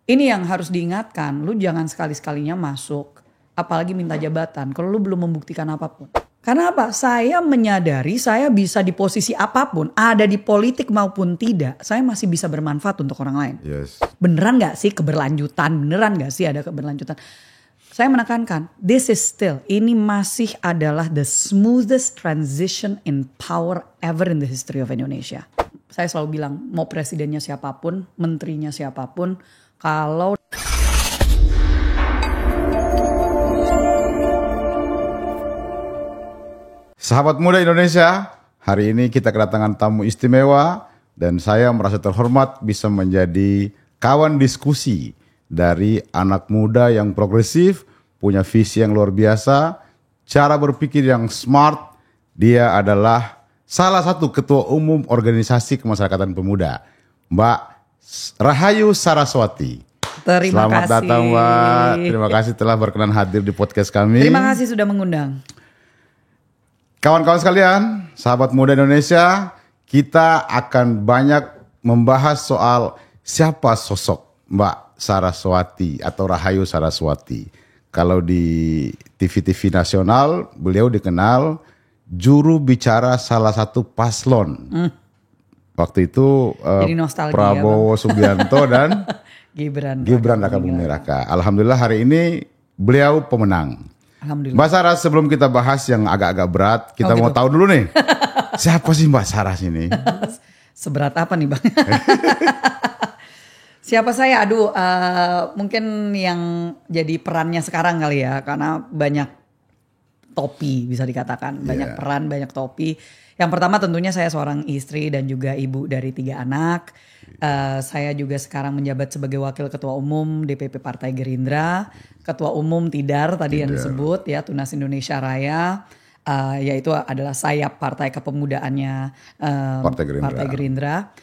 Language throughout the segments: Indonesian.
Ini yang harus diingatkan, lu jangan sekali-sekalinya masuk, apalagi minta jabatan kalau lu belum membuktikan apapun. Karena apa? Saya menyadari saya bisa di posisi apapun, ada di politik maupun tidak, saya masih bisa bermanfaat untuk orang lain. Yes. Beneran gak sih keberlanjutan? Beneran gak sih ada keberlanjutan? Saya menekankan, this is still, ini masih adalah the smoothest transition in power ever in the history of Indonesia. Saya selalu bilang, mau presidennya siapapun, menterinya siapapun, kalau Sahabat muda Indonesia, hari ini kita kedatangan tamu istimewa dan saya merasa terhormat bisa menjadi kawan diskusi dari anak muda yang progresif, punya visi yang luar biasa, cara berpikir yang smart. Dia adalah salah satu ketua umum organisasi kemasyarakatan pemuda, Mbak Rahayu Saraswati. Selamat datang Mbak, terima kasih telah berkenan hadir di podcast kami. Terima kasih sudah mengundang. Kawan-kawan sekalian, sahabat muda Indonesia, kita akan banyak membahas soal siapa sosok Mbak Saraswati atau Rahayu Saraswati. Kalau di TV-TV nasional, beliau dikenal juru bicara salah satu paslon. Waktu itu Prabowo Subianto dan Gibran Raka Buming Raka. Alhamdulillah hari ini beliau pemenang. Alhamdulillah. Mbak Saras, sebelum kita bahas yang agak-agak berat, kita mau tahu dulu nih, siapa sih Mbak Saras ini? Seberat apa nih Bang? Siapa saya? Aduh, mungkin yang jadi perannya sekarang kali ya, karena banyak topi bisa dikatakan, banyak peran, banyak topi. Yang pertama tentunya saya seorang istri dan juga ibu dari 3 anak. Saya juga sekarang menjabat sebagai wakil ketua umum DPP Partai Gerindra, ketua umum Tidar tadi yang disebut ya, Tunas Indonesia Raya, yaitu adalah sayap partai kepemudaannya Partai Gerindra.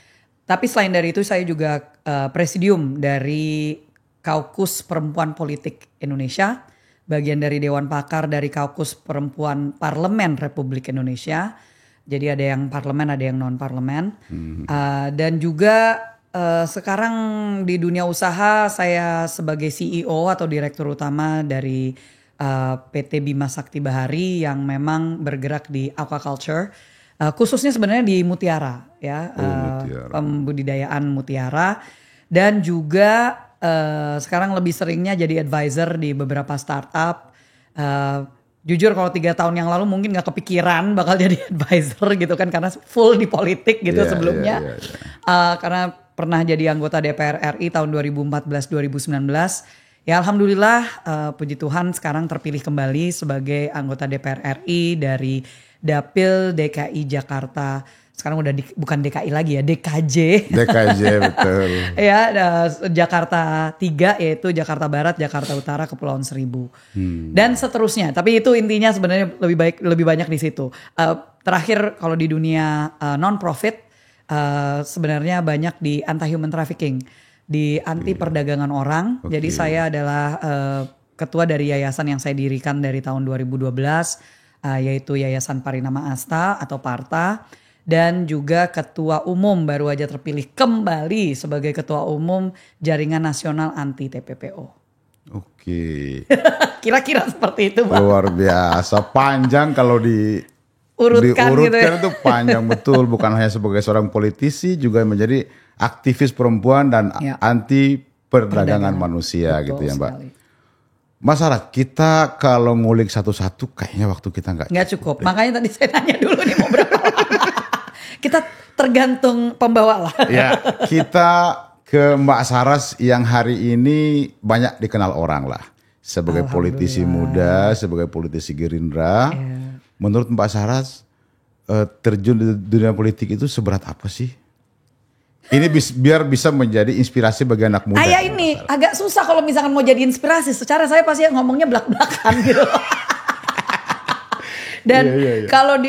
Tapi selain dari itu saya juga presidium dari Kaukus Perempuan Politik Indonesia, bagian dari Dewan Pakar dari Kaukus Perempuan Parlemen Republik Indonesia. Jadi ada yang parlemen, ada yang non parlemen. Dan juga sekarang di dunia usaha saya sebagai CEO atau direktur utama dari PT Bima Sakti Bahari yang memang bergerak di aquaculture. Khususnya sebenarnya di mutiara ya, pembudidayaan mutiara. Dan juga sekarang lebih seringnya jadi advisor di beberapa startup. Jujur kalau 3 tahun yang lalu mungkin gak kepikiran bakal jadi advisor gitu kan, karena full di politik gitu sebelumnya. Karena pernah jadi anggota DPR RI tahun 2014-2019. Ya alhamdulillah puji Tuhan sekarang terpilih kembali sebagai anggota DPR RI dari Dapil DKI Jakarta. Sekarang udah bukan DKI lagi ya, DKJ. DKJ betul. Ya, Jakarta 3 yaitu Jakarta Barat, Jakarta Utara, Kepulauan Seribu. Dan seterusnya. Tapi itu intinya sebenarnya lebih banyak di situ. Terakhir kalau di dunia non-profit sebenarnya banyak di anti-human trafficking, di anti perdagangan orang. Jadi saya adalah ketua dari yayasan yang saya dirikan dari tahun 2012, yaitu Yayasan Parinama Asta atau Parta. Dan juga ketua umum, baru aja terpilih kembali sebagai ketua umum Jaringan Nasional Anti TPPO. Oke. Kira-kira seperti itu Bang. Luar biasa, panjang kalau diurutkan gitu ya. Itu panjang betul, bukan hanya sebagai seorang politisi, juga menjadi aktivis perempuan dan anti perdagangan manusia. Betul gitu ya Mbak. Sekali. Masalah kita kalau ngulik satu-satu kayaknya waktu kita nggak cukup. Makanya tadi saya tanya dulu nih mau berapa lama. Kita tergantung pembawa lah. Ya, kita ke Mbak Saras yang hari ini banyak dikenal orang lah. Sebagai politisi muda, sebagai politisi Gerindra. Menurut Mbak Saras, terjun di dunia politik itu seberat apa sih? Ini biar bisa menjadi inspirasi bagi anak muda. Ini agak susah kalau misalkan mau jadi inspirasi. Secara saya pasti ngomongnya belak-belakan gitu. Dan kalau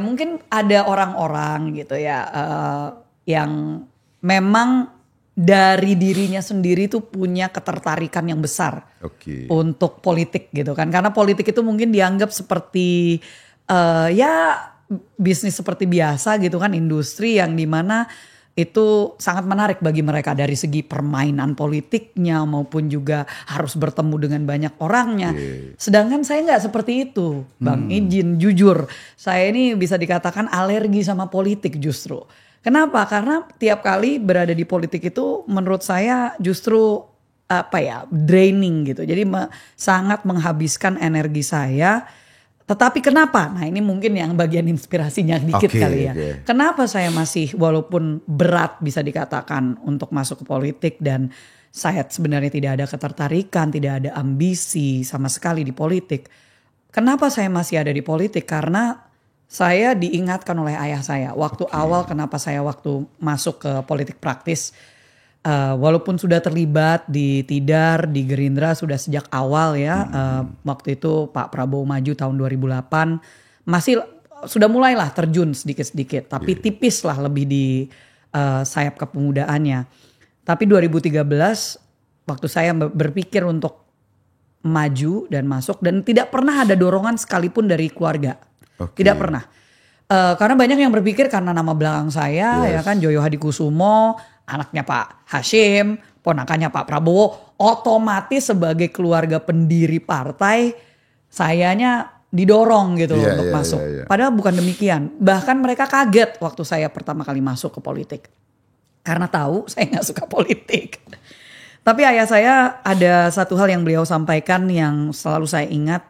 mungkin ada orang-orang gitu ya yang memang dari dirinya sendiri tuh punya ketertarikan yang besar untuk politik gitu kan. Karena politik itu mungkin dianggap seperti bisnis seperti biasa gitu kan, industri yang dimana itu sangat menarik bagi mereka dari segi permainan politiknya maupun juga harus bertemu dengan banyak orangnya. Sedangkan saya nggak seperti itu, Bang. Izin jujur, saya ini bisa dikatakan alergi sama politik justru. Kenapa? Karena tiap kali berada di politik itu menurut saya justru draining gitu. Jadi sangat menghabiskan energi saya. Tetapi kenapa? Nah ini mungkin yang bagian inspirasinya dikit kali ya. Kenapa saya masih walaupun berat bisa dikatakan untuk masuk ke politik dan saya sebenarnya tidak ada ketertarikan, tidak ada ambisi sama sekali di politik. Kenapa saya masih ada di politik? Karena saya diingatkan oleh ayah saya. Waktu awal kenapa saya waktu masuk ke politik praktis. Walaupun sudah terlibat di Tidar, di Gerindra sudah sejak awal ya. Waktu itu Pak Prabowo maju tahun 2008. Masih sudah mulailah terjun sedikit-sedikit. Tapi tipis lah lebih di sayap kepemudaannya. Tapi 2013 waktu saya berpikir untuk maju dan masuk. Dan tidak pernah ada dorongan sekalipun dari keluarga. Tidak pernah. Karena banyak yang berpikir karena nama belakang saya ya kan Joyo Hadikusumo, anaknya Pak Hashim, ponakannya Pak Prabowo, otomatis sebagai keluarga pendiri partai sayanya didorong gitu untuk masuk. Padahal bukan demikian. Bahkan mereka kaget waktu saya pertama kali masuk ke politik. Karena tahu saya gak suka politik. Tapi ayah saya ada satu hal yang beliau sampaikan yang selalu saya ingat.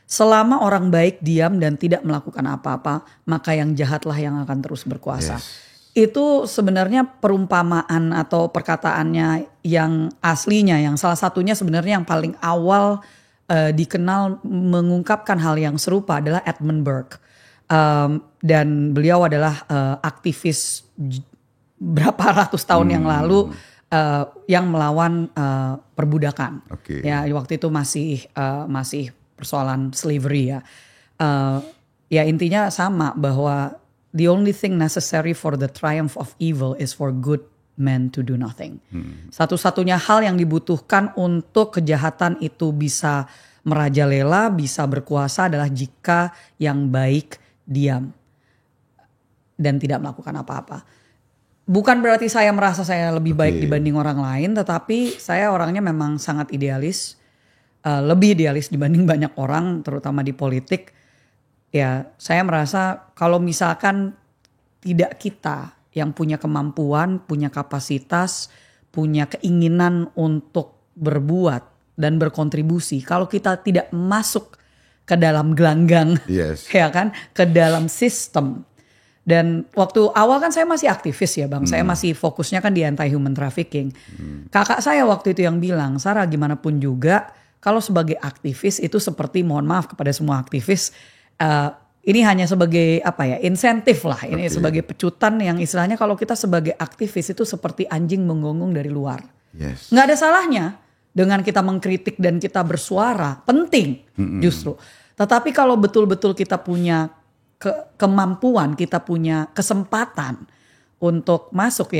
Selama orang baik diam dan tidak melakukan apa-apa, maka yang jahatlah yang akan terus berkuasa. Itu sebenarnya perumpamaan atau perkataannya yang aslinya, yang salah satunya sebenarnya yang paling awal dikenal mengungkapkan hal yang serupa adalah Edmund Burke. Dan beliau adalah aktivis berapa ratus tahun yang lalu yang melawan perbudakan. Ya waktu itu masih persoalan slavery ya. Ya intinya sama bahwa the only thing necessary for the triumph of evil is for good men to do nothing. Satu-satunya hal yang dibutuhkan untuk kejahatan itu bisa merajalela, bisa berkuasa adalah jika yang baik diam dan tidak melakukan apa-apa. Bukan berarti saya merasa saya lebih baik dibanding orang lain, tetapi saya orangnya memang sangat idealis. Lebih idealis dibanding banyak orang terutama di politik. Ya saya merasa kalau misalkan tidak kita yang punya kemampuan, punya kapasitas, punya keinginan untuk berbuat dan berkontribusi. Kalau kita tidak masuk ke dalam gelanggang ya kan, ke dalam sistem. Dan waktu awal kan saya masih aktivis ya Bang, saya masih fokusnya kan di anti-human trafficking. Kakak saya waktu itu yang bilang, Sarah gimana pun juga kalau sebagai aktivis itu seperti mohon maaf kepada semua aktivis, ini hanya sebagai insentif lah, ini sebagai pecutan yang istilahnya kalau kita sebagai aktivis itu seperti anjing menggonggong dari luar. Nggak ada salahnya dengan kita mengkritik dan kita bersuara, penting justru. Tetapi kalau betul-betul kita punya kemampuan, kita punya kesempatan untuk masuk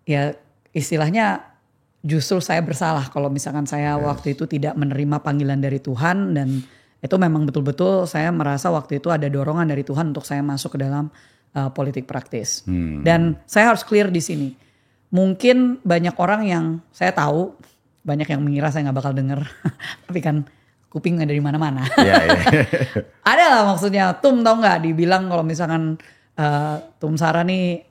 ya istilahnya. Justru saya bersalah kalau misalkan saya waktu itu tidak menerima panggilan dari Tuhan dan itu memang betul-betul saya merasa waktu itu ada dorongan dari Tuhan untuk saya masuk ke dalam politik praktis. Dan saya harus clear di sini. Mungkin banyak orang yang saya tahu, banyak yang mengira saya nggak bakal denger, tapi kan kuping dari mana-mana. Ada lah maksudnya, Tum tau nggak dibilang kalau misalkan Tum Sarah nih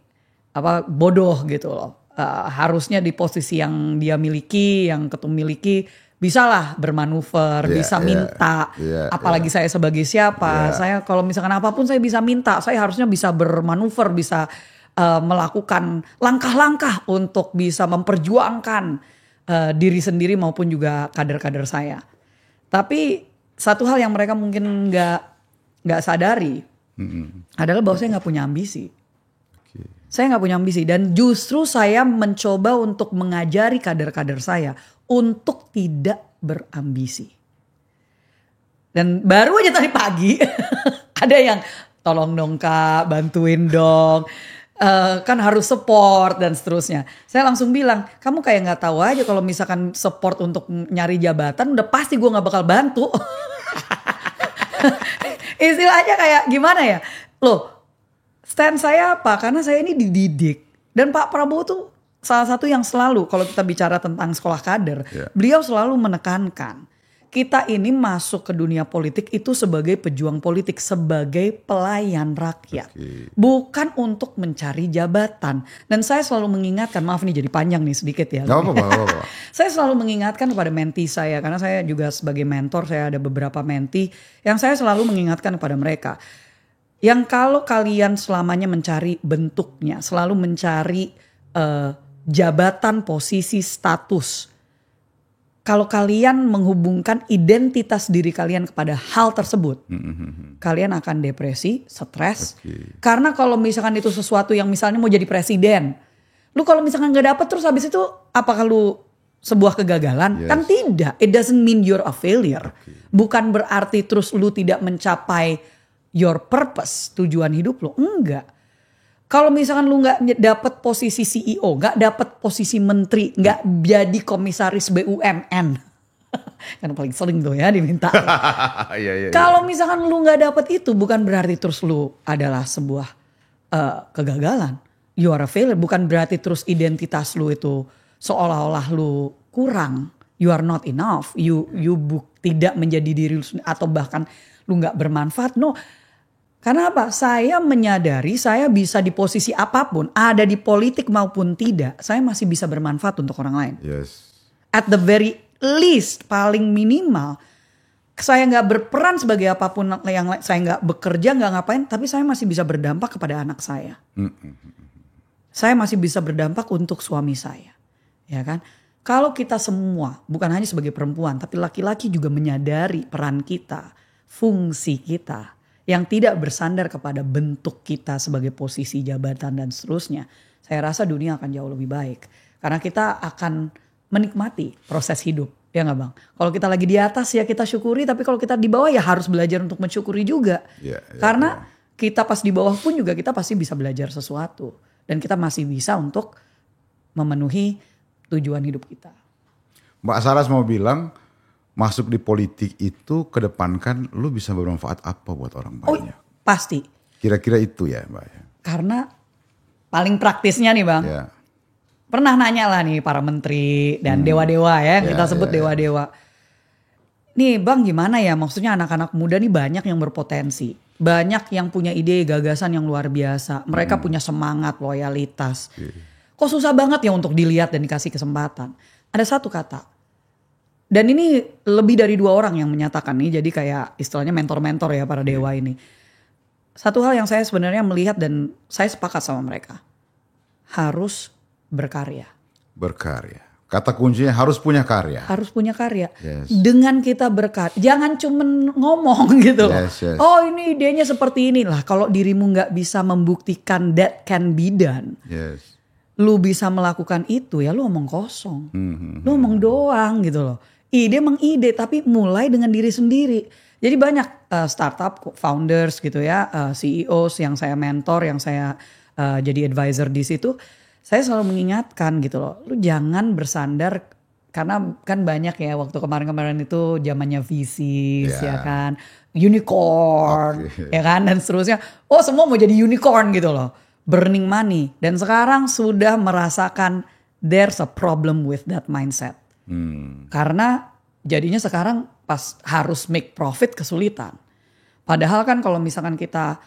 bodoh gitu loh. Harusnya di posisi yang dia miliki, yang ketum miliki, bisalah bermanuver, bisa minta. Apalagi saya sebagai siapa, saya kalau misalkan apapun saya bisa minta. Saya harusnya bisa bermanuver, bisa melakukan langkah-langkah untuk bisa memperjuangkan diri sendiri maupun juga kader-kader saya. Tapi satu hal yang mereka mungkin nggak sadari adalah bahwa saya nggak punya ambisi. Saya nggak punya ambisi dan justru saya mencoba untuk mengajari kader-kader saya untuk tidak berambisi. Dan baru aja tadi pagi ada yang tolong dong Kak, bantuin dong. Kan harus support dan seterusnya. Saya langsung bilang, kamu kayak nggak tahu aja kalau misalkan support untuk nyari jabatan, udah pasti gue nggak bakal bantu. Istilahnya kayak gimana ya? Loh, stand saya apa? Karena saya ini dididik Dan Pak Prabowo tuh salah satu yang selalu kalau kita bicara tentang sekolah kader, beliau selalu menekankan kita ini masuk ke dunia politik itu sebagai pejuang politik, sebagai pelayan rakyat. Bukan untuk mencari jabatan. Dan saya selalu mengingatkan, maaf nih jadi panjang nih sedikit ya. Gak apa-apa. Saya selalu mengingatkan kepada menti saya, karena saya juga sebagai mentor, saya ada beberapa menti yang saya selalu mengingatkan kepada mereka. Yang kalau kalian selamanya mencari bentuknya, selalu mencari jabatan, posisi, status. Kalau kalian menghubungkan identitas diri kalian kepada hal tersebut, kalian akan depresi, stres. Karena kalau misalkan itu sesuatu yang misalnya mau jadi presiden, lu kalau misalkan gak dapet terus habis itu apakah lu sebuah kegagalan? Kan tidak. It doesn't mean you're a failure. Bukan berarti terus lu tidak mencapai your purpose, tujuan hidup lu. Enggak. Kalau misalkan lu gak dapet posisi CEO, gak dapet posisi menteri, gak jadi komisaris BUMN. Kan paling sering tuh ya diminta. Kalau misalkan lu gak dapet itu, bukan berarti terus lu adalah sebuah kegagalan. You are a failure. Bukan berarti terus identitas lu itu seolah-olah lu kurang. You are not enough. You tidak menjadi diri lu sendiri, atau bahkan lu gak bermanfaat. No. Karena apa? Saya menyadari saya bisa di posisi apapun, ada di politik maupun tidak, saya masih bisa bermanfaat untuk orang lain. At the very least, paling minimal, saya nggak berperan sebagai apapun yang lain, saya nggak bekerja, nggak ngapain, tapi saya masih bisa berdampak kepada anak saya. Saya masih bisa berdampak untuk suami saya, ya kan? Kalau kita semua, bukan hanya sebagai perempuan, tapi laki-laki juga menyadari peran kita, fungsi kita, yang tidak bersandar kepada bentuk kita sebagai posisi jabatan dan seterusnya, saya rasa dunia akan jauh lebih baik. Karena kita akan menikmati proses hidup, ya nggak Bang? Kalau kita lagi di atas ya kita syukuri, tapi kalau kita di bawah ya harus belajar untuk mensyukuri juga. Karena kita pas di bawah pun juga kita pasti bisa belajar sesuatu. Dan kita masih bisa untuk memenuhi tujuan hidup kita. Mbak Saras mau bilang, masuk di politik itu kedepankan lu bisa bermanfaat apa buat orang banyak? Pasti. Kira-kira itu ya Mbak. Karena paling praktisnya nih Bang. Pernah nanya lah nih para menteri dan dewa-dewa ya. Kita sebut dewa-dewa. Nih Bang gimana ya, maksudnya anak-anak muda nih banyak yang berpotensi. Banyak yang punya ide gagasan yang luar biasa. Mereka punya semangat, loyalitas. Kok susah banget ya untuk dilihat dan dikasih kesempatan. Ada satu kata. Dan ini lebih dari 2 orang yang menyatakan nih, jadi kayak istilahnya mentor-mentor ya para dewa ini. Satu hal yang saya sebenarnya melihat dan saya sepakat sama mereka. Harus berkarya. Berkarya. Kata kuncinya harus punya karya. Harus punya karya. Dengan kita berkarya, jangan cuman ngomong gitu loh. Oh ini idenya seperti inilah. Kalau dirimu gak bisa membuktikan that can be done. Lu bisa melakukan itu ya lu omong kosong. Lu omong doang gitu loh. Ide emang ide, tapi mulai dengan diri sendiri. Jadi banyak startup founders gitu ya, CEOs yang saya mentor, yang saya jadi advisor di situ. Saya selalu mengingatkan gitu loh, lu jangan bersandar, karena kan banyak ya waktu kemarin-kemarin itu zamannya VCs ya kan, unicorn ya kan, dan seterusnya. Oh semua mau jadi unicorn gitu loh, burning money. Dan sekarang sudah merasakan there's a problem with that mindset. Karena jadinya sekarang pas harus make profit kesulitan. Padahal kan kalau misalkan kita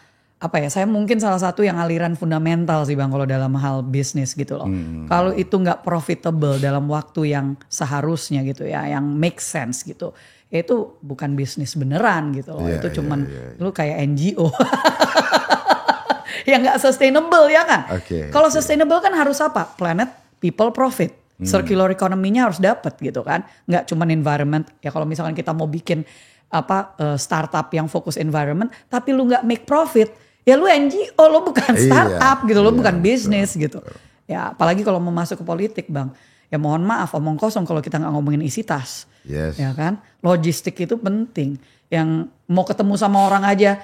saya mungkin salah satu yang aliran fundamental sih Bang kalau dalam hal bisnis gitu loh. Kalau itu nggak profitable dalam waktu yang seharusnya gitu ya, yang make sense gitu, itu bukan bisnis beneran gitu loh. Itu cuman lu kayak NGO. Yang nggak sustainable ya kan. Kalau sustainable kan harus apa? Planet, people, profit. Circular economy-nya harus dapat gitu kan. Nggak cuma environment. Ya kalau misalkan kita mau bikin startup yang fokus environment, tapi lu nggak make profit, ya lu NGO, lu bukan startup gitu, lu bukan bisnis gitu. Ya apalagi kalau mau masuk ke politik Bang. Ya mohon maaf omong kosong kalau kita nggak ngomongin isi tas. Ya kan. Logistik itu penting. Yang mau ketemu sama orang aja,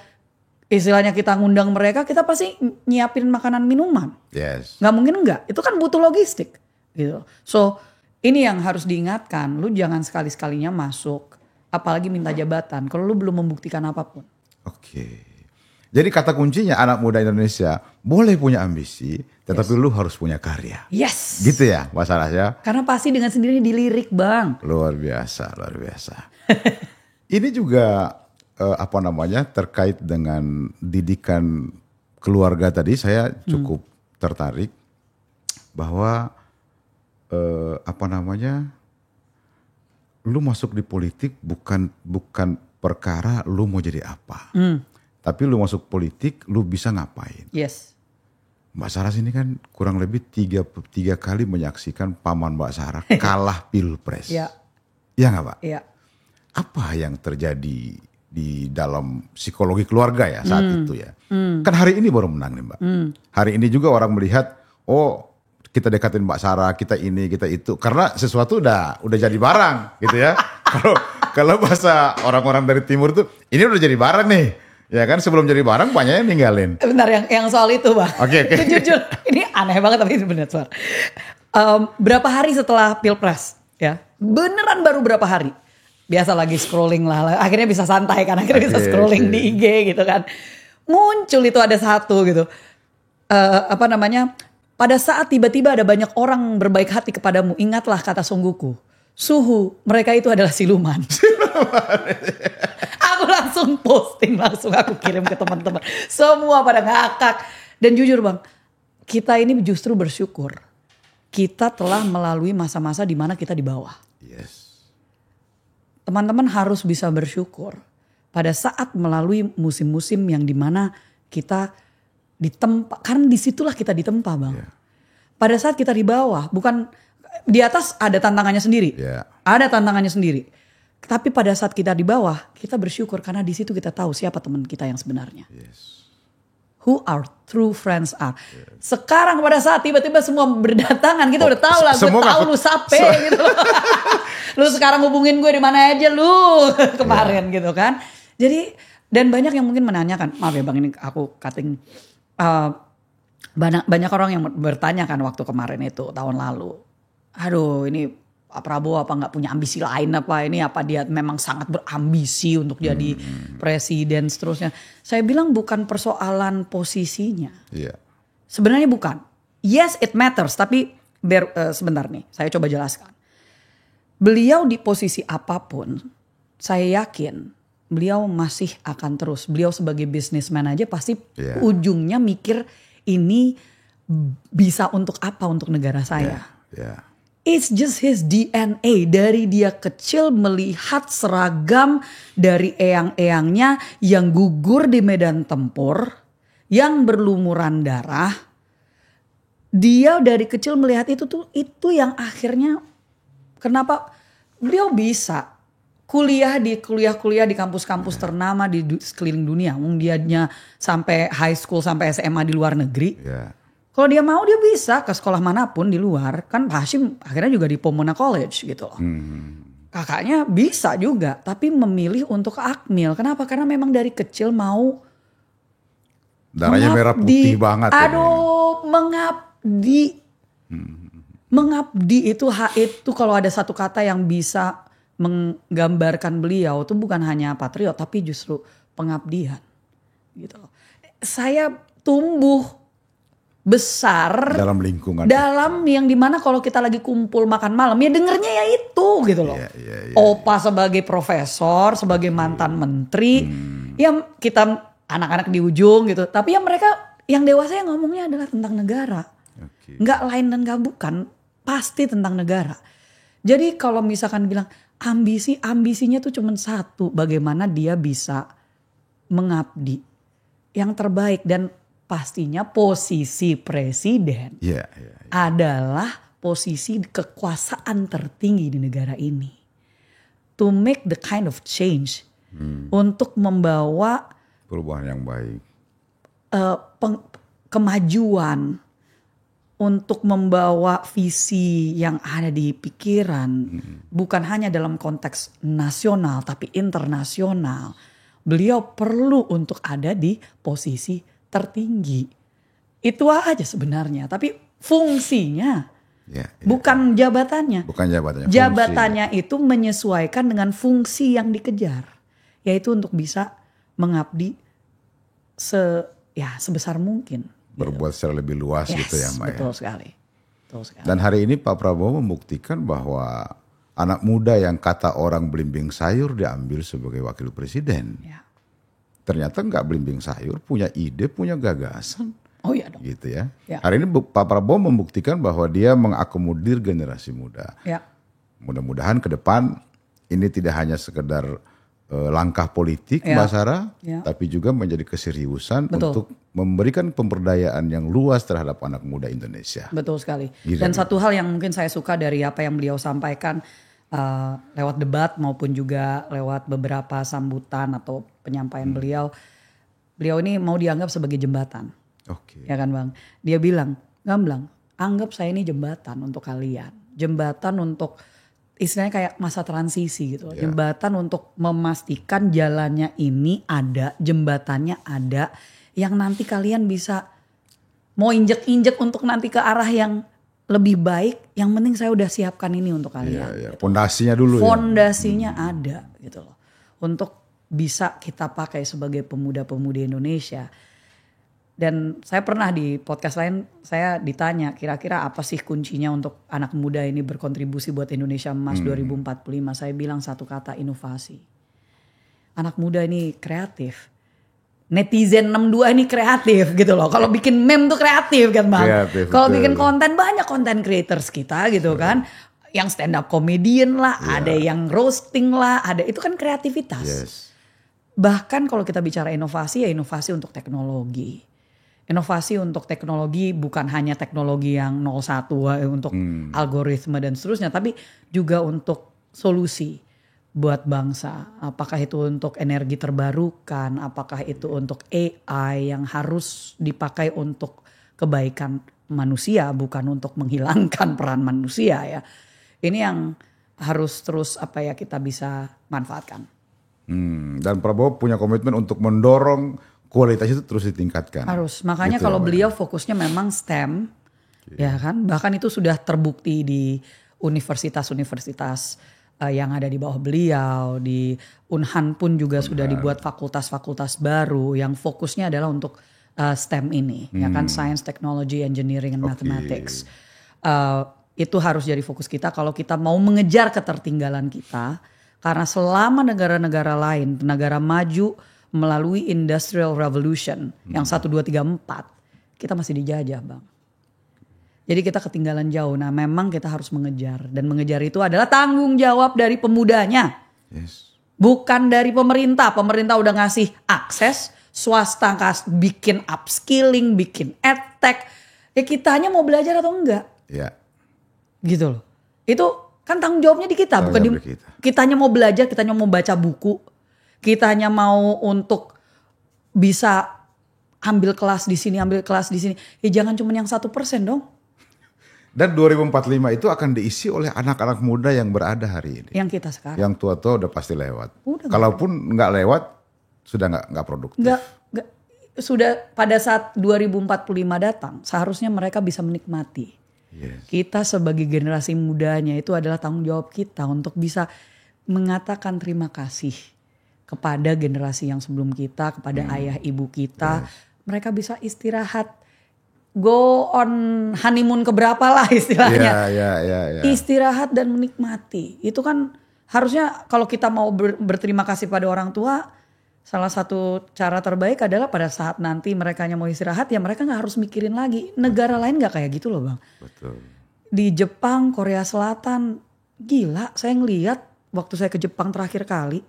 istilahnya kita ngundang mereka, kita pasti nyiapin makanan minuman. Nggak mungkin enggak. Itu kan butuh logistik. Gitu. So ini yang harus diingatkan, lu jangan sekali-sekalinya masuk, apalagi minta jabatan kalau lu belum membuktikan apapun. Jadi kata kuncinya anak muda Indonesia boleh punya ambisi, tetapi lu harus punya karya. Yes. Gitu ya Mbak Saras ya. Karena pasti dengan sendirinya dilirik Bang. Luar biasa, luar biasa. Ini juga terkait dengan didikan keluarga tadi, saya cukup tertarik bahwa lu masuk di politik bukan perkara lu mau jadi apa, tapi lu masuk politik lu bisa ngapain. Yes. Mbak Saras ini kan kurang lebih tiga kali menyaksikan paman Mbak Saras kalah pilpres. Ya. Iya nggak Pak? Iya. Apa yang terjadi di dalam psikologi keluarga ya saat itu ya? Kan hari ini baru menang nih Mbak. Hari ini juga orang melihat, oh kita dekatin Mbak Sarah, kita ini, kita itu. Karena sesuatu udah jadi barang gitu ya. Kalau bahasa orang-orang dari timur tuh, ini udah jadi barang nih. Ya kan, sebelum jadi barang banyak yang ninggalin. Bentar, yang soal itu Bang. Oke. Jujur, ini aneh banget tapi itu benar soal. Berapa hari setelah pilpres ya? Beneran baru berapa hari? Biasa lagi scrolling lah, akhirnya bisa santai kan, akhirnya bisa scrolling di IG gitu kan. Muncul itu ada satu gitu. Pada saat tiba-tiba ada banyak orang berbaik hati kepadamu, ingatlah kata Songguku. Suhu, mereka itu adalah siluman. Aku langsung posting, langsung aku kirim ke teman-teman. Semua pada ngakak. Dan jujur Bang, kita ini justru bersyukur. Kita telah melalui masa-masa di mana kita di bawah. Yes. Teman-teman harus bisa bersyukur. Pada saat melalui musim-musim yang dimana kita ditempa, karena disitulah kita ditempa Bang. Yeah. Pada saat kita di bawah, bukan di atas ada tantangannya sendiri. Yeah. Ada tantangannya sendiri. Tapi pada saat kita di bawah, kita bersyukur karena di situ kita tahu siapa teman kita yang sebenarnya. Yes. Who our true friends are. Yes. Sekarang pada saat tiba-tiba semua berdatangan, kita udah tahu lah, gue tahu lu sape gitu. Lu sekarang hubungin gue di mana aja lu kemarin gitu kan. Jadi dan banyak yang mungkin menanyakan, maaf ya Bang ini aku cutting. Banyak orang yang bertanya kan waktu kemarin itu tahun lalu. Aduh ini Pak Prabowo apa gak punya ambisi lain apa. Ini apa dia memang sangat berambisi untuk jadi presiden seterusnya. Saya bilang bukan persoalan posisinya. Yeah. Sebenarnya bukan. Yes it matters tapi sebentar nih saya coba jelaskan. Beliau di posisi apapun saya yakin beliau masih akan terus. Beliau sebagai businessman aja pasti ujungnya mikir ini bisa untuk apa untuk negara saya. Yeah. It's just his DNA. Dari dia kecil melihat seragam dari eyang-eyangnya yang gugur di medan tempur. Yang berlumuran darah. Dia dari kecil melihat itu yang akhirnya kenapa beliau bisa kuliah di kampus-kampus ternama di sekeliling dunia. Dianya sampai high school sampai SMA di luar negeri. Yeah. Kalau dia mau dia bisa ke sekolah manapun di luar. Kan Pak Hashim akhirnya juga di Pomona College gitu loh. Kakaknya bisa juga tapi memilih untuk ke Akmil. Kenapa? Karena memang dari kecil mau darahnya merah putih banget. Aduh mengabdi. Mengabdi itu kalau ada satu kata yang bisa menggambarkan beliau itu bukan hanya patriot tapi justru pengabdian gitu loh. Saya tumbuh besar dalam lingkungan yang dimana kalau kita lagi kumpul makan malam ya dengernya ya itu gitu loh. Opa sebagai profesor, sebagai mantan menteri, ya kita anak-anak di ujung gitu. Tapi ya mereka yang dewasa yang ngomongnya adalah tentang negara. Nggak lain dan nggak bukan, pasti tentang negara. Jadi kalau misalkan bilang ambisinya tuh cuma satu, bagaimana dia bisa mengabdi yang terbaik dan pastinya posisi presiden adalah posisi kekuasaan tertinggi di negara ini. To make the kind of change untuk membawa perubahan yang baik, kemajuan, untuk membawa visi yang ada di pikiran, bukan hanya dalam konteks nasional tapi internasional. Beliau perlu untuk ada di posisi tertinggi. Itu aja sebenarnya, tapi fungsinya bukan jabatannya. Bukan jabatannya. Jabatannya itu menyesuaikan dengan fungsi yang dikejar, yaitu untuk bisa mengabdi sebesar mungkin. Berbuat secara lebih luas gitu ya Mbak. Betul sekali. Betul sekali. Dan hari ini Pak Prabowo membuktikan bahwa anak muda yang kata orang belimbing sayur diambil sebagai wakil presiden. Ya. Ternyata nggak belimbing sayur, punya ide, punya gagasan. Oh iya dong. Gitu ya. Ya. Hari ini Pak Prabowo membuktikan bahwa dia mengakomodir generasi muda. Ya. Mudah-mudahan ke depan ini tidak hanya sekedar langkah politik Mbak Sarah, tapi juga menjadi keseriusan untuk memberikan pemberdayaan yang luas terhadap anak muda Indonesia. Betul sekali. Gitu. Dan satu hal yang mungkin saya suka dari apa yang beliau sampaikan lewat debat maupun juga lewat beberapa sambutan atau penyampaian beliau ini mau dianggap sebagai jembatan. Oke. Ya kan Bang? Dia bilang, Gamblang, anggap saya ini jembatan untuk kalian. Jembatan untuk istilahnya kayak masa transisi gitu. Jembatan untuk memastikan jalannya ini ada, jembatannya ada, yang nanti kalian bisa mau injek-injek untuk nanti ke arah yang lebih baik. Yang penting saya udah siapkan ini untuk kalian. Gitu. Fondasinya dulu Fondasinya ada gitu loh. Untuk bisa kita pakai sebagai pemuda-pemudi Indonesia. Dan saya pernah di podcast lain saya ditanya kira-kira apa sih kuncinya untuk anak muda ini berkontribusi buat Indonesia Emas 2045. Saya bilang satu kata, inovasi. Anak muda ini kreatif. Netizen 62 ini kreatif gitu loh. Kalau bikin meme tuh kreatif kan Bang. Kalau bikin konten banyak konten creators kita gitu kan. Yang stand up comedian lah, ada yang roasting lah, ada itu kan kreativitas. Yes. Bahkan kalau kita bicara inovasi ya inovasi untuk teknologi. Inovasi untuk teknologi bukan hanya teknologi yang 01 untuk algoritma dan seterusnya, tapi juga untuk solusi buat bangsa. Apakah itu untuk energi terbarukan, apakah itu untuk AI yang harus dipakai untuk kebaikan manusia, bukan untuk menghilangkan peran manusia ya. Ini yang harus terus kita bisa manfaatkan. Dan Prabowo punya komitmen untuk mendorong kualitas itu terus ditingkatkan. Harus. Makanya gitu kalau beliau fokusnya memang STEM, ya kan. Bahkan itu sudah terbukti di universitas-universitas yang ada di bawah beliau. Di Unhan pun juga sudah dibuat fakultas-fakultas baru yang fokusnya adalah untuk STEM ini, ya kan, Science, Technology, Engineering, and Mathematics. Itu harus jadi fokus kita kalau kita mau mengejar ketertinggalan kita. Karena selama negara-negara lain, negara maju melalui Industrial Revolution yang 1, 2, 3, 4, kita masih dijajah Bang. Jadi kita ketinggalan jauh. Nah memang kita harus mengejar. Dan mengejar itu adalah tanggung jawab dari pemudanya. Yes. Bukan dari pemerintah. Pemerintah udah ngasih akses, swasta bikin upskilling, bikin edtech. Ya kitanya mau belajar atau enggak. Ya. Gitu loh. Itu kan tanggung jawabnya di kita. Bukan di kita. Kitanya mau belajar, kitanya mau baca buku. Kita hanya mau untuk bisa ambil kelas di sini, ambil kelas di sini. Ya jangan cuma yang 1% dong. Dan 2045 itu akan diisi oleh anak-anak muda yang berada hari ini. Yang kita sekarang. Yang tua-tua udah pasti lewat. Kalaupun nggak lewat, sudah nggak produktif. Nggak, sudah pada saat 2045 datang, seharusnya mereka bisa menikmati. Yes. Kita sebagai generasi mudanya itu adalah tanggung jawab kita untuk bisa mengatakan terima kasih kepada generasi yang sebelum kita, kepada ayah ibu kita. Yes. Mereka bisa istirahat, go on honeymoon keberapa lah istilahnya. Istirahat dan menikmati. Itu kan harusnya kalau kita mau berterima kasih pada orang tua, salah satu cara terbaik adalah pada saat nanti mereka mau istirahat ya mereka gak harus mikirin lagi. Negara lain gak kayak gitu loh Bang. Betul. Di Jepang, Korea Selatan, gila saya ngeliat waktu saya ke Jepang terakhir kali,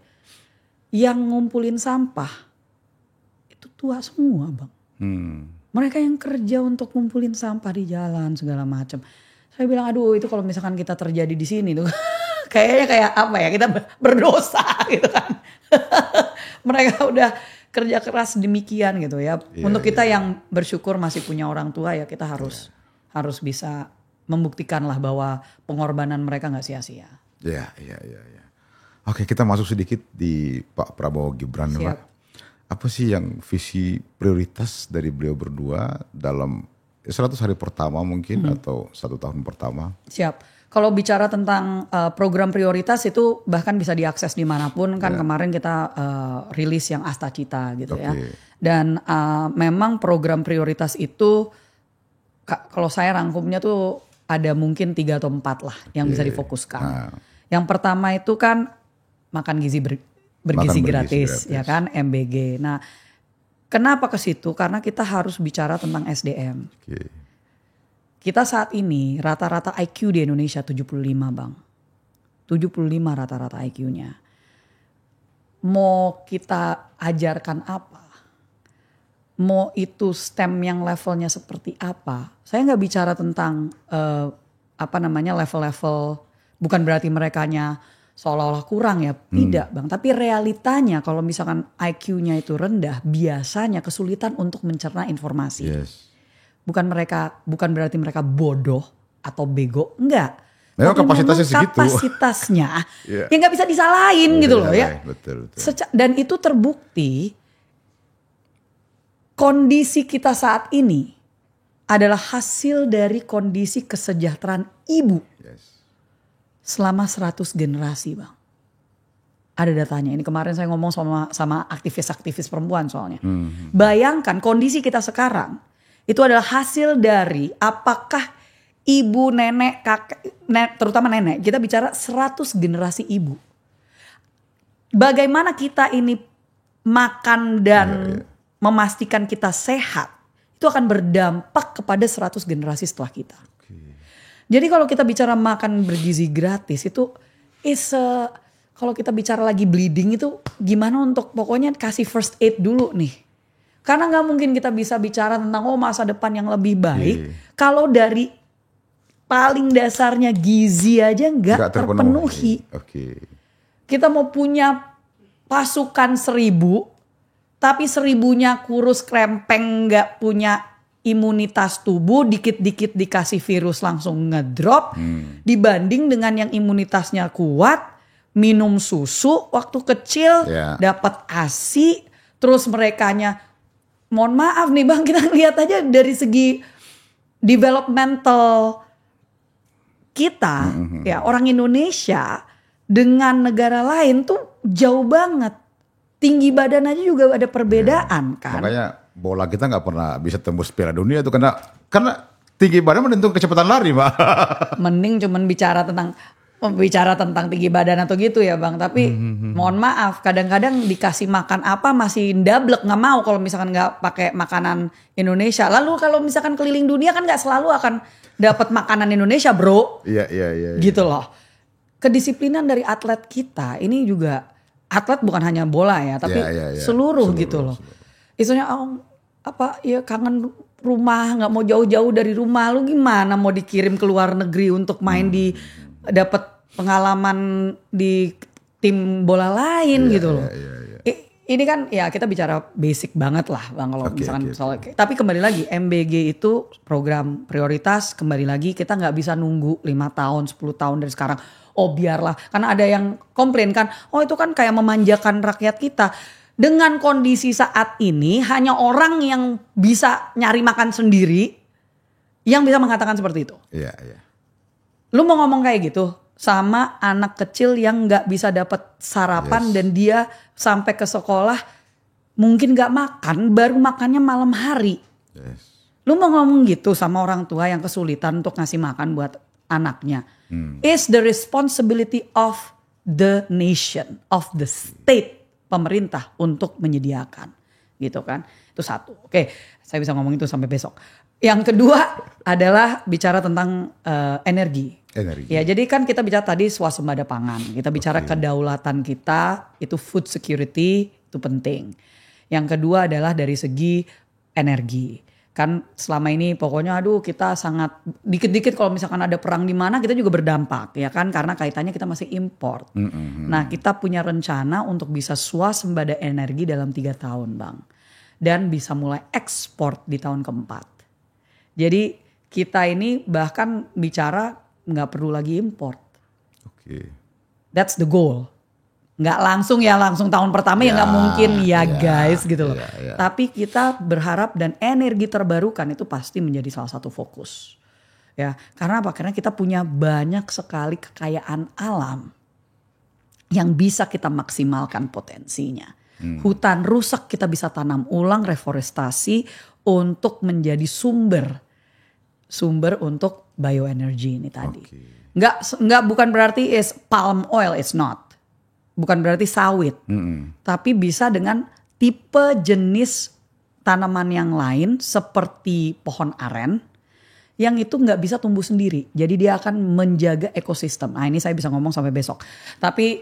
yang ngumpulin sampah itu tua semua Bang. Mereka yang kerja untuk ngumpulin sampah di jalan segala macam. Saya bilang aduh itu kalau misalkan kita terjadi di sini tuh kayaknya kayak apa ya, kita berdosa gitu kan. Mereka udah kerja keras demikian gitu ya. Untuk kita yang bersyukur masih punya orang tua ya kita harus bisa membuktikan lah bahwa pengorbanan mereka gak sia-sia. Iya. Oke, kita masuk sedikit di Pak Prabowo Gibran Pak. Apa sih yang visi prioritas dari beliau berdua dalam 100 hari pertama mungkin atau 1 tahun pertama? Siap. Kalau bicara tentang program prioritas itu bahkan bisa diakses dimanapun kan kemarin kita rilis yang Asta Cita gitu ya. Dan memang program prioritas itu kalau saya rangkumnya tuh ada mungkin 3 atau 4 lah yang bisa difokuskan. Yang pertama itu kan makan gizi bergizi gratis ya kan, MBG. Nah, kenapa ke situ? Karena kita harus bicara tentang SDM. Kita saat ini rata-rata IQ di Indonesia 75 Bang. 75 rata-rata IQ-nya. Mau kita ajarkan apa? Mau itu STEM yang levelnya seperti apa? Saya nggak bicara tentang level-level. Bukan berarti merekanya seolah-olah kurang ya. Tidak Bang. Tapi realitanya kalau misalkan IQ-nya itu rendah. Biasanya kesulitan untuk mencerna informasi. Bukan berarti mereka bodoh atau bego, enggak. Memang kapasitasnya segitu. Kapasitasnya yang nggak bisa disalahin gitu loh ya. Betul. Dan itu terbukti kondisi kita saat ini adalah hasil dari kondisi kesejahteraan ibu selama 100 generasi Bang. Ada datanya. Ini kemarin saya ngomong sama aktivis-aktivis perempuan soalnya. Bayangkan kondisi kita sekarang. Itu adalah hasil dari apakah ibu, nenek, kakek, terutama nenek. Kita bicara 100 generasi ibu. Bagaimana kita ini makan dan memastikan kita sehat. Itu akan berdampak kepada 100 generasi setelah kita. Jadi kalau kita bicara makan bergizi gratis itu kalau kita bicara lagi bleeding itu gimana untuk pokoknya kasih first aid dulu nih. Karena gak mungkin kita bisa bicara tentang masa depan yang lebih baik. Kalau dari paling dasarnya gizi aja gak terpenuhi. Kita mau punya pasukan 1000. Tapi 1000-nya kurus krempeng gak punya imunitas tubuh. Dikit-dikit dikasih virus langsung ngedrop. Dibanding dengan yang imunitasnya kuat. Minum susu waktu kecil. Dapat ASI. Terus merekanya... Mohon maaf nih Bang, kita lihat aja dari segi developmental kita, ya orang Indonesia dengan negara lain tuh jauh banget. Tinggi badan aja juga ada perbedaan kan. Makanya bola kita nggak pernah bisa tembus Piala Dunia itu karena tinggi badan menentukan kecepatan lari, Mbak. Mending cuman bicara tentang tinggi badan atau gitu ya Bang. Tapi mohon maaf kadang-kadang dikasih makan apa masih ndablek, gak mau kalau misalkan gak pakai makanan Indonesia. Lalu kalau misalkan keliling dunia kan gak selalu akan dapat makanan Indonesia bro. Iya. Gitu loh. Kedisiplinan dari atlet kita ini juga, atlet bukan hanya bola ya. Tapi seluruh gitu loh. Isunya kangen rumah, gak mau jauh-jauh dari rumah. Lu gimana mau dikirim ke luar negeri untuk main di... dapat pengalaman di tim bola lain gitu loh. Ini kan ya kita bicara basic banget lah Bang kalau misalkan soal. Tapi kembali lagi MBG itu program prioritas, kembali lagi kita nggak bisa nunggu 5 tahun 10 tahun dari sekarang. Oh biarlah, karena ada yang komplain kan, itu kan kayak memanjakan rakyat kita. Dengan kondisi saat ini hanya orang yang bisa nyari makan sendiri yang bisa mengatakan seperti itu. Iya. Lu mau ngomong kayak gitu sama anak kecil yang gak bisa dapat sarapan dan dia sampai ke sekolah mungkin gak makan, baru makannya malam hari. Lu mau ngomong gitu sama orang tua yang kesulitan untuk ngasih makan buat anaknya. It's the responsibility of the nation, of the state, pemerintah untuk menyediakan. Gitu kan. Itu satu. Oke, saya bisa ngomong itu sampai besok. Yang kedua adalah bicara tentang energi. Ya, jadi kan kita bicara tadi swasembada pangan. Kita bicara kedaulatan kita, itu food security, itu penting. Yang kedua adalah dari segi energi. Kan selama ini pokoknya kita sangat dikit-dikit kalau misalkan ada perang di mana kita juga berdampak ya kan, karena kaitannya kita masih import. Nah, kita punya rencana untuk bisa swasembada energi dalam 3 tahun, Bang. Dan bisa mulai ekspor di tahun keempat. Jadi kita ini bahkan bicara nggak perlu lagi import. That's the goal. Nggak langsung tahun pertama ya nggak mungkin guys gitu loh. Tapi kita berharap dan energi terbarukan itu pasti menjadi salah satu fokus. Ya, karena apa? Karena kita punya banyak sekali kekayaan alam yang bisa kita maksimalkan potensinya. Hutan rusak kita bisa tanam ulang, reforestasi untuk menjadi sumber untuk bioenergy ini tadi. Enggak bukan berarti is palm oil, it's not. Bukan berarti sawit. Tapi bisa dengan tipe jenis tanaman yang lain seperti pohon aren yang itu nggak bisa tumbuh sendiri. Jadi dia akan menjaga ekosistem. Nah ini saya bisa ngomong sampai besok. Tapi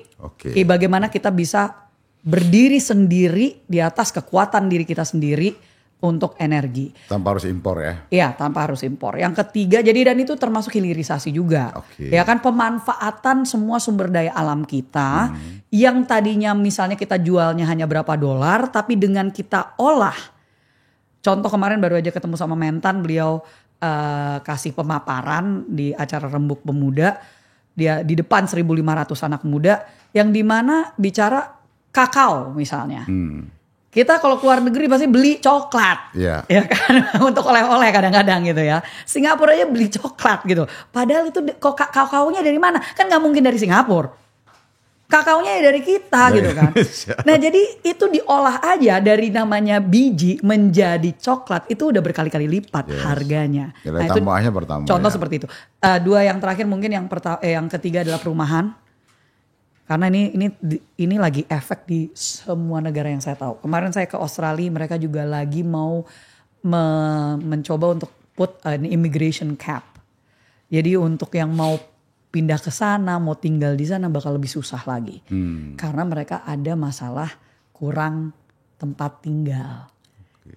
bagaimana kita bisa berdiri sendiri di atas kekuatan diri kita sendiri untuk energi. Tanpa harus impor ya? Iya, tanpa harus impor. Yang ketiga, jadi dan itu termasuk hilirisasi juga. Ya kan, pemanfaatan semua sumber daya alam kita yang tadinya misalnya kita jualnya hanya berapa dolar, tapi dengan kita olah. Contoh kemarin baru aja ketemu sama Mentan, beliau kasih pemaparan di acara Rembuk Pemuda. Dia di depan 1.500 anak muda yang dimana bicara kakao misalnya. Kita kalau keluar negeri pasti beli coklat, ya kan, untuk oleh-oleh kadang-kadang gitu ya. Singapura aja beli coklat gitu. Padahal itu kakaonya dari mana? Kan nggak mungkin dari Singapura. Kakaonya ya dari kita gitu kan. Nah jadi itu diolah aja dari namanya biji menjadi coklat itu udah berkali-kali lipat harganya. Nah, itu tambahnya pertama. Contoh seperti itu. Dua yang terakhir mungkin yang ketiga adalah perumahan. Karena ini lagi efek di semua negara yang saya tahu. Kemarin saya ke Australia, mereka juga lagi mau mencoba untuk put an immigration cap. Jadi untuk yang mau pindah ke sana, mau tinggal di sana bakal lebih susah lagi. Karena mereka ada masalah kurang tempat tinggal.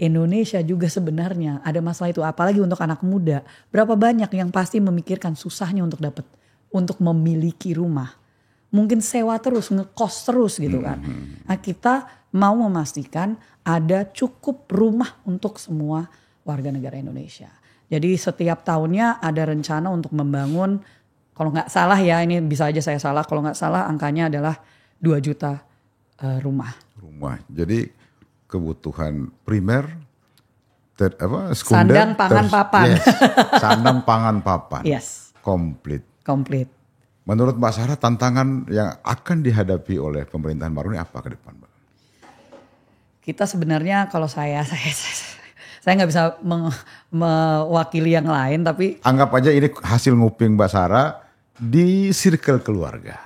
Indonesia juga sebenarnya ada masalah itu, apalagi untuk anak muda. Berapa banyak yang pasti memikirkan susahnya untuk memiliki rumah. Mungkin sewa terus, ngekos terus gitu kan. Nah kita mau memastikan ada cukup rumah untuk semua warga negara Indonesia. Jadi setiap tahunnya ada rencana untuk membangun, kalau nggak salah ya, ini bisa aja saya salah, kalau nggak salah angkanya adalah 2 juta rumah. Jadi kebutuhan primer, sekunder, sandang, pangan, papan. Yes, sandang, pangan, papan. Yes. Komplit. Menurut Mbak Sarah, tantangan yang akan dihadapi oleh pemerintahan baru ini apa ke depan, Mbak? Kita sebenarnya kalau saya nggak bisa mewakili yang lain, tapi anggap aja ini hasil nguping Mbak Sarah di circle keluarga.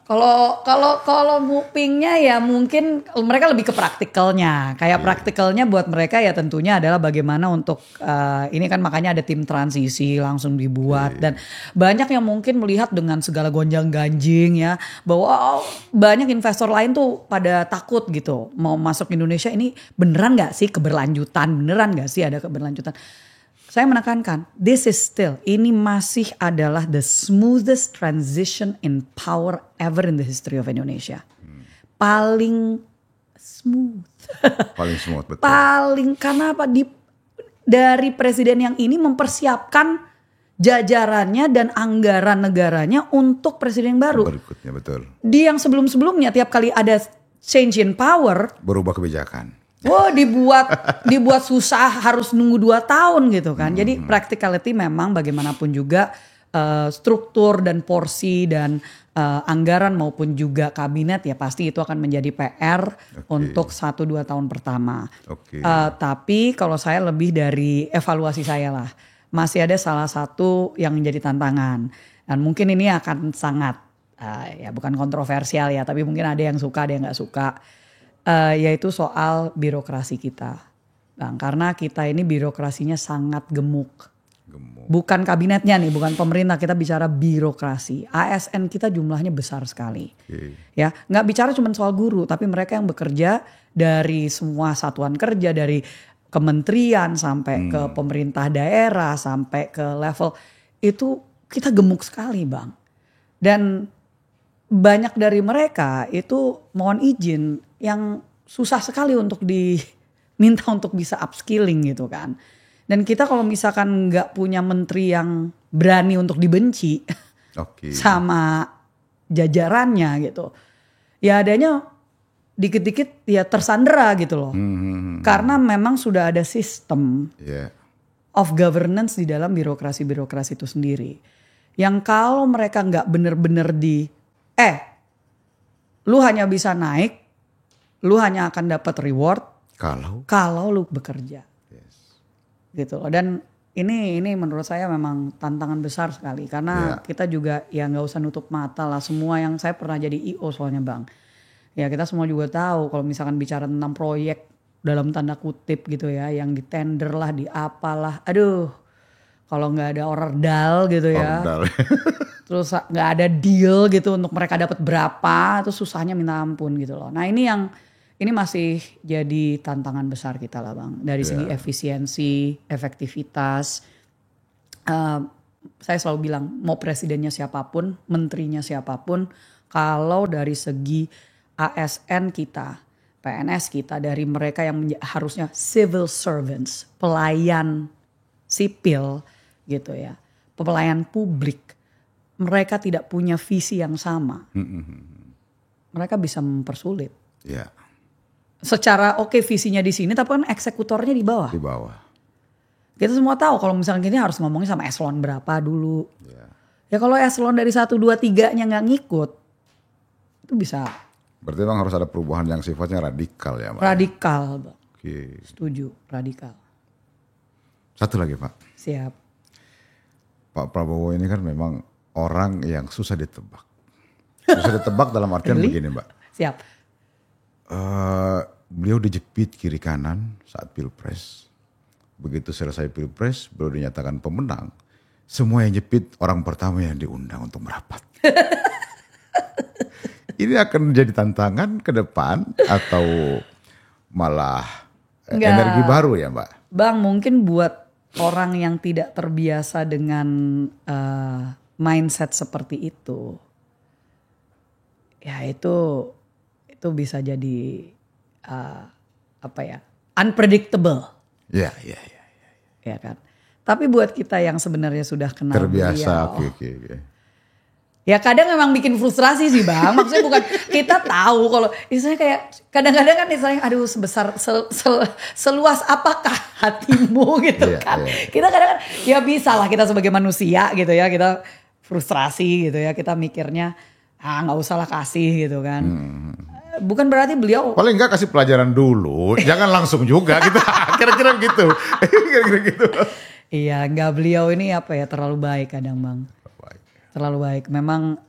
Kalau ngupingnya ya mungkin mereka lebih ke praktikalnya. Kayak praktikalnya buat mereka ya tentunya adalah bagaimana untuk ini kan makanya ada tim transisi langsung dibuat. Dan banyak yang mungkin melihat dengan segala gonjang-ganjing ya, bahwa banyak investor lain tuh pada takut gitu mau masuk Indonesia, ini beneran gak sih beneran gak sih ada keberlanjutan. Saya menekankan, ini masih adalah the smoothest transition in power ever in the history of Indonesia. Paling smooth. Betul. Karena apa? Dari presiden yang ini mempersiapkan jajarannya dan anggaran negaranya untuk presiden yang baru. Berikutnya, betul. Di yang sebelum-sebelumnya tiap kali ada change in power, berubah kebijakan. Dibuat susah, harus nunggu 2 tahun gitu kan. Jadi practicality memang bagaimanapun juga struktur dan porsi dan anggaran maupun juga kabinet ya pasti itu akan menjadi PR untuk 1-2 tahun pertama. Tapi kalau saya lebih dari evaluasi saya lah, masih ada salah satu yang menjadi tantangan. Dan mungkin ini akan sangat ya bukan kontroversial ya, tapi mungkin ada yang suka, ada yang gak suka. Yaitu soal birokrasi kita, Bang. Karena kita ini birokrasinya sangat gemuk. Bukan kabinetnya nih, bukan pemerintah, kita bicara birokrasi. ASN kita jumlahnya besar sekali. Ya, nggak bicara cuma soal guru, tapi mereka yang bekerja dari semua satuan kerja, dari kementerian sampai ke pemerintah daerah, sampai ke level itu kita gemuk sekali, Bang. Dan banyak dari mereka itu mohon izin yang susah sekali untuk diminta untuk bisa upskilling gitu kan. Dan kita kalau misalkan nggak punya menteri yang berani untuk dibenci sama jajarannya gitu, ya adanya dikit-dikit ya tersandera gitu loh. Karena memang sudah ada sistem of governance di dalam birokrasi-birokrasi itu sendiri. Yang kalau mereka nggak bener-bener lu hanya bisa naik, lu hanya akan dapat reward kalau lu bekerja. Yes. Gitu loh. Dan ini menurut saya memang tantangan besar sekali karena kita juga ya nggak usah nutup mata lah, semua yang saya pernah jadi IO soalnya Bang. Ya kita semua juga tahu kalau misalkan bicara tentang proyek dalam tanda kutip gitu ya, yang di tender lah, di apalah, aduh kalau nggak ada ordal gitu ya, terus nggak ada deal gitu untuk mereka dapat berapa, itu susahnya minta ampun gitu loh. Nah ini masih jadi tantangan besar kita lah Bang, dari segi efisiensi, efektivitas. Saya selalu bilang mau presidennya siapapun, menterinya siapapun, kalau dari segi ASN kita, PNS kita, dari mereka yang harusnya civil servants, pelayan sipil gitu ya, pelayan publik, mereka tidak punya visi yang sama, mereka bisa mempersulit. Yeah. Secara visinya di sini, tapi kan eksekutornya di bawah. Di bawah. Kita semua tahu kalau misalnya gini harus ngomongin sama eselon berapa dulu. Ya kalau eselon dari 1, 2, 3-nya nggak ngikut, itu bisa. Berarti memang harus ada perubahan yang sifatnya radikal ya Mbak? Radikal Bang. Oke. Setuju, radikal. Satu lagi Pak. Siap. Pak Prabowo ini kan memang orang yang susah ditebak. Susah ditebak dalam artian begini Mbak. Siap. Beliau dijepit kiri kanan saat pilpres. Begitu selesai pilpres, beliau dinyatakan pemenang. Semua yang jepit orang pertama yang diundang untuk merapat. Ini akan menjadi tantangan ke depan atau malah energi baru ya Mbak? Bang, mungkin buat orang yang tidak terbiasa dengan mindset seperti itu, ya itu bisa jadi unpredictable. Ya. Ya kan. Tapi buat kita yang sebenarnya sudah kenal terbiasa, beliau, ya kadang memang bikin frustrasi sih Bang. Maksudnya bukan, kita tahu kalau istilahnya kayak kadang-kadang kan istilahnya aduh sebesar seluas apakah hatimu gitu kan. Kita kadang-kadang ya bisa lah kita sebagai manusia gitu ya, kita frustrasi gitu ya, kita mikirnya nggak usah lah kasih gitu kan. Bukan berarti beliau paling enggak kasih pelajaran dulu, jangan langsung juga gitu. Kira-kira gitu. Iya, enggak, beliau ini terlalu baik kadang Bang. Terlalu baik. Memang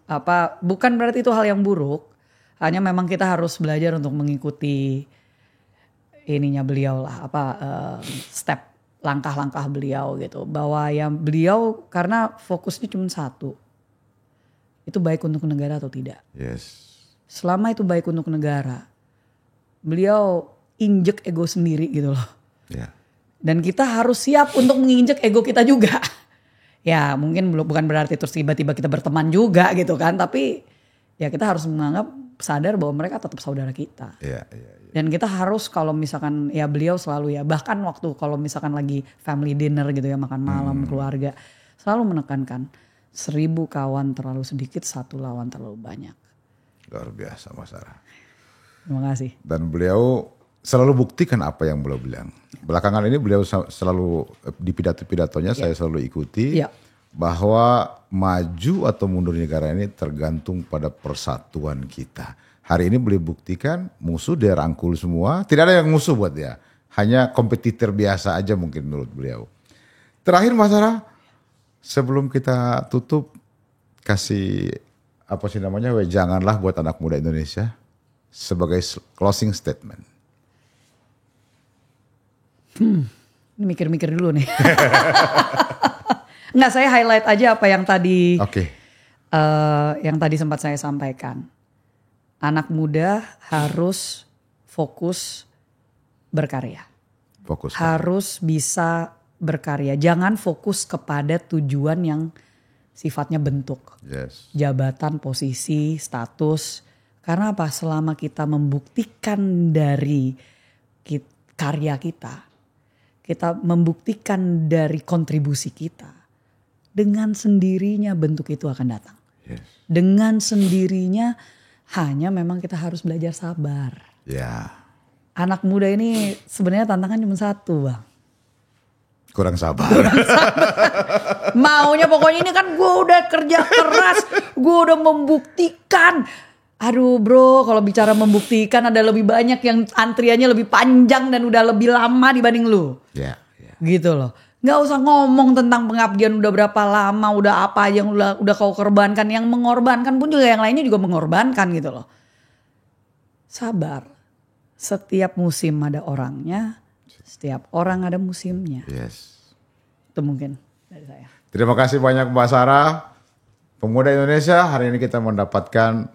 bukan berarti itu hal yang buruk. Hanya memang kita harus belajar untuk mengikuti ininya beliau lah, step langkah-langkah beliau gitu. Bahwa yang beliau karena fokusnya cuma satu. Itu baik untuk negara atau tidak. Yes. Selama itu baik untuk negara, beliau injek ego sendiri gitu loh. Yeah. Dan kita harus siap untuk menginjek ego kita juga. Ya mungkin bukan berarti terus tiba-tiba kita berteman juga gitu kan. Tapi ya kita harus menganggap sadar bahwa mereka tetap saudara kita. Yeah. Dan kita harus kalau misalkan ya beliau selalu ya, bahkan waktu kalau misalkan lagi family dinner gitu ya, makan malam keluarga, selalu menekankan 1000 kawan terlalu sedikit, 1 lawan terlalu banyak. Luar biasa Mas Sarah. Terima kasih. Dan beliau selalu buktikan apa yang beliau bilang. Belakangan ini beliau selalu di pidato-pidatonya saya selalu ikuti bahwa maju atau mundur negara ini tergantung pada persatuan kita. Hari ini beliau buktikan musuh dia rangkul semua, tidak ada yang musuh buat dia. Hanya kompetitor biasa aja mungkin menurut beliau. Terakhir Mas Sarah, sebelum kita tutup, kasih janganlah buat anak muda Indonesia sebagai closing statement. Ini mikir-mikir dulu nih. Enggak, saya highlight aja apa yang tadi yang tadi sempat saya sampaikan. Anak muda harus fokus berkarya. Harus bisa berkarya. Jangan fokus kepada tujuan yang sifatnya bentuk. Yes. Jabatan, posisi, status. Karena apa? Selama kita membuktikan dari karya kita membuktikan dari kontribusi kita, dengan sendirinya bentuk itu akan datang. Yes. Dengan sendirinya, hanya memang kita harus belajar sabar. Ya. Anak muda ini sebenarnya tantangan cuma satu Bang. Kurang sabar. Maunya pokoknya ini kan gue udah kerja keras, gue udah membuktikan. Aduh bro, kalau bicara membuktikan ada lebih banyak yang antriannya lebih panjang dan udah lebih lama dibanding lu. Ya. Gitu loh. Gak usah ngomong tentang pengabdian udah berapa lama, udah apa yang udah kau korbankan. Yang mengorbankan pun juga yang lainnya juga mengorbankan gitu loh. Sabar. Setiap musim ada orangnya, setiap orang ada musimnya. Yes. Itu mungkin dari saya. Terima kasih banyak Mbak Sarah. Pemuda Indonesia, hari ini kita mendapatkan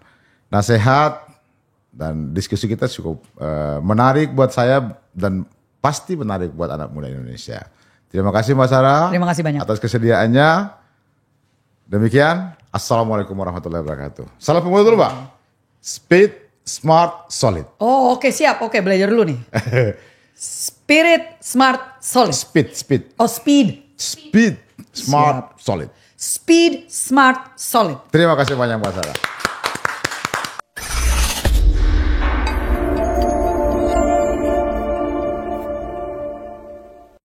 nasihat dan diskusi kita cukup menarik buat saya dan pasti menarik buat anak muda Indonesia. Terima kasih Mbak Sarah. Terima kasih banyak. Atas kesediaannya. Demikian. Assalamualaikum warahmatullahi wabarakatuh. Salam pemuda dulu Mbak. Speed, smart, solid. Oh oke, siap. Oke, belajar dulu nih. Spirit, smart, solid. Speed. Oh speed. Speed, smart, solid. Speed, smart, solid. Terima kasih banyak Mbak Sarah.